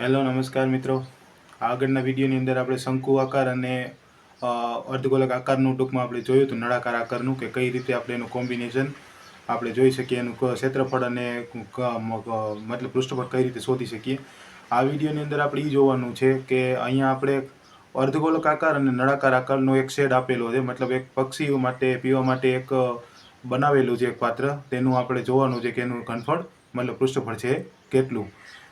Hello નમસ્કાર મિત્રો। આગળના વિડીયોની અંદર આપણે શંકુ આકાર અને અર્ધગોલક આકારનું ટૂંકમાં આપણે જોયું હતું, નળાકાર આકારનું, કે કઈ રીતે આપણે એનું કોમ્બિનેશન આપણે જોઈ શકીએ, એનું ક્ષેત્રફળ અને મતલબ પૃષ્ઠફળ કઈ રીતે શોધી શકીએ। આ વિડીયોની અંદર આપણે એ જોવાનું છે કે અહીંયા આપણે અર્ધગોલક આકાર અને નળાકાર આકારનો એક શેડ આપેલો છે, મતલબ એક પક્ષીઓ માટે પીવા માટે એક બનાવેલું છે એક પાત્ર, તેનું આપણે જોવાનું છે કે એનું ઘનફળ મતલબ પૃષ્ઠફળ છે કેટલું।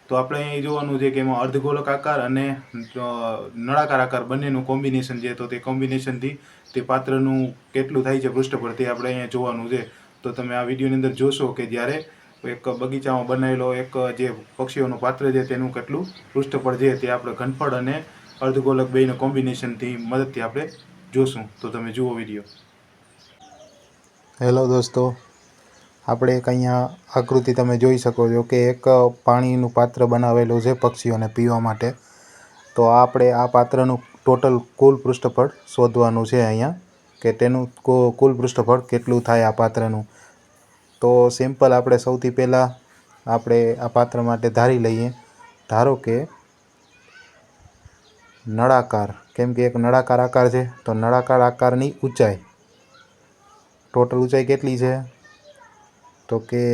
તો આપણે અહીં જોવાનું છે કે એમાં અર્ધગોલક આકાર અને નળાકાર આકાર બંનેનું કોમ્બિનેશન છે, તો તે કોમ્બિનેશનથી તે પાત્રનું કેટલું થાય છે પૃષ્ઠફળ, તે આપણે અહીંયા જોવાનું છે। તો તમે આ વિડીયોની અંદર જોશો કે જ્યારે એક બગીચામાં બનાવેલો એક જે પક્ષીઓનું પાત્ર છે તેનું કેટલું પૃષ્ઠફળ છે તે આપણે ઘનફળ અને અર્ધગોલક બેયના કોમ્બિનેશનથી મદદથી આપણે જોશું। તો તમે જુઓ વિડીયો। હેલો દોસ્તો, આપણે એક અહીંયા આકૃતિ તમે જોઈ શકો છો કે એક પાણીનું પાત્ર બનાવેલું છે પક્ષીઓને પીવા માટે। તો આપણે આ પાત્રનું ટોટલ કુલ પૃષ્ઠફળ શોધવાનું છે અહીંયા, કે તેનું કુલ પૃષ્ઠફળ કેટલું થાય આ પાત્રનું। તો સિમ્પલ આપણે સૌથી પહેલાં આપણે આ પાત્ર માટે ધારી લઈએ। ધારો કે નળાકાર, કેમ કે એક નળાકાર આકાર છે, તો નળાકાર આકારની ઊંચાઈ, ટોટલ ઊંચાઈ કેટલી છે, તો કે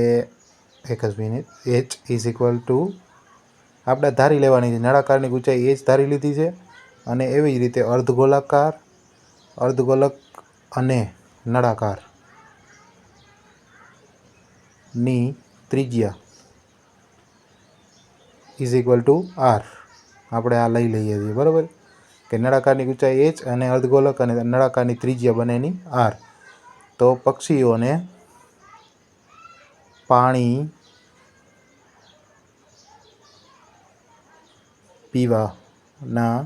એક જ minute, h is equal to આપણે ધારી લેવાની છે, નળાકારની ઊંચાઈ h ધારી લીધી છે। અને એવી જ રીતે અર્ધગોલક અને નળાકારની ત્રિજ્યા ઇઝ ઇક્વલ ટુ r આપણે આ લઈ લઈએ છીએ, બરાબર, કે નળાકારની ઊંચાઈ h અને અર્ધગોલક અને નળાકારની ત્રિજ્યા બંનેની r। તો પક્ષીઓને પાણી પીવાના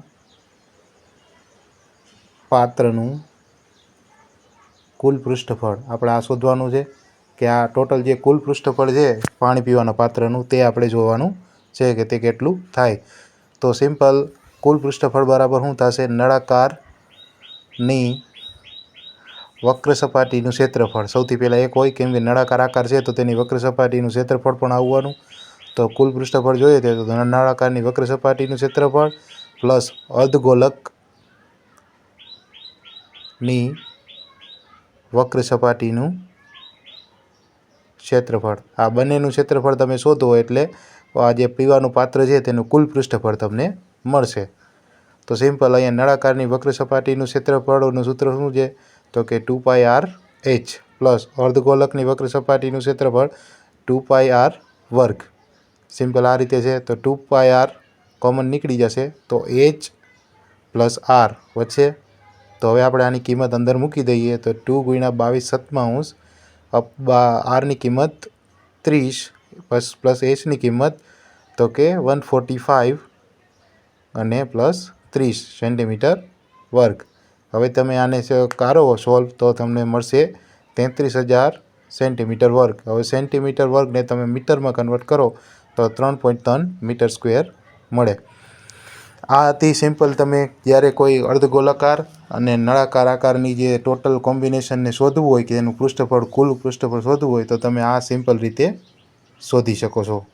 પાત્રનું કુલ પૃષ્ઠફળ આપણે આ શોધવાનું છે, કે આ ટોટલ જે કુલ પૃષ્ઠફળ છે પાણી પીવાના પાત્રનું તે આપણે જોવાનું છે કે તે કેટલું થાય। તો સિમ્પલ કુલ પૃષ્ઠફળ બરાબર શું થશે, નળાકારની વક્ર સપાટીનું ક્ષેત્રફળ સૌથી પહેલાં એક હોય, કેમ કે નળાકાર આકાર છે તો તેની વક્ર સપાટીનું ક્ષેત્રફળ પણ આવવાનું। તો કુલ પૃષ્ઠફળ જોઈએ તો નળાકારની વક્ર સપાટીનું ક્ષેત્રફળ પ્લસ અર્ધગોલકની વક્ર સપાટીનું ક્ષેત્રફળ, આ બંનેનું ક્ષેત્રફળ તમે શોધો એટલે આ જે પીવાનું પાત્ર છે તેનું કુલ પૃષ્ઠફળ તમને મળશે। તો સિમ્પલ અહીંયા નળાકારની વક્ર સપાટીનું ક્ષેત્રફળનું સૂત્ર શું છે, તો કે 2πr/h પ્લસ અર્ધગોલકની વક્ર સપાટીનું ક્ષેત્રફળ 2πr²। સિમ્પલ આ રીતે છે, તો 2πr કોમન નીકળી જશે, તો h પ્લસ r વચ્ચે। તો હવે આપણે આની કિંમત અંદર મૂકી દઈએ, તો 2 × 22 r ની કિંમત 30 પ્લસ hની કિંમત તો કે 145 અને પ્લસ 30 સેન્ટીમીટર વર્ગ। હવે તમે આને કરો સોલ્વ તો તમને મળશે 33,000 સેન્ટીમીટર વર્ગ। હવે સેન્ટીમીટર વર્ગને તમે મીટરમાં કન્વર્ટ કરો તો 3.3 મીટર સ્ક્વેર મળે। આ અતિ સિમ્પલ, તમે જ્યારે કોઈ અર્ધગોલાકાર અને નળાકાર આકારની જે ટોટલ કોમ્બિનેશનને શોધવું હોય, કે એનું પૃષ્ઠફળ કુલ પૃષ્ઠફળ શોધવું હોય, તો તમે આ સિમ્પલ રીતે શોધી શકો છો।